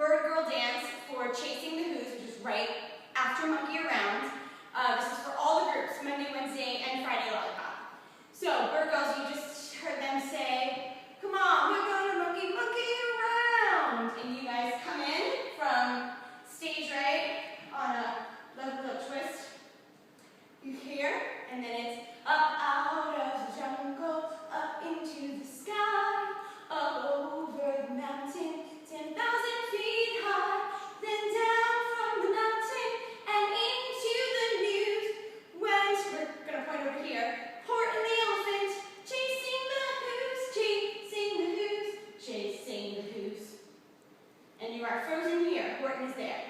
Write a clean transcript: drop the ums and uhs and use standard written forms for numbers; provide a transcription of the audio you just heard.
bird girl dance for chasing the who's, which is right after monkey around. This is for all the groups, Monday, Wednesday, and Friday Lollipop. So, bird girls, you just heard them say, come on, we're going to monkey around. And you guys come in from stage right on a little twist. You hear, and then it's up out of the jungle, up into the sky, up over the mountain, 10,000 feet high, then down from the mountain and into the news. Went, we're gonna point over here, Horton the elephant, chasing the who's, chasing the who's, chasing the who's. And you are frozen here, Horton is there.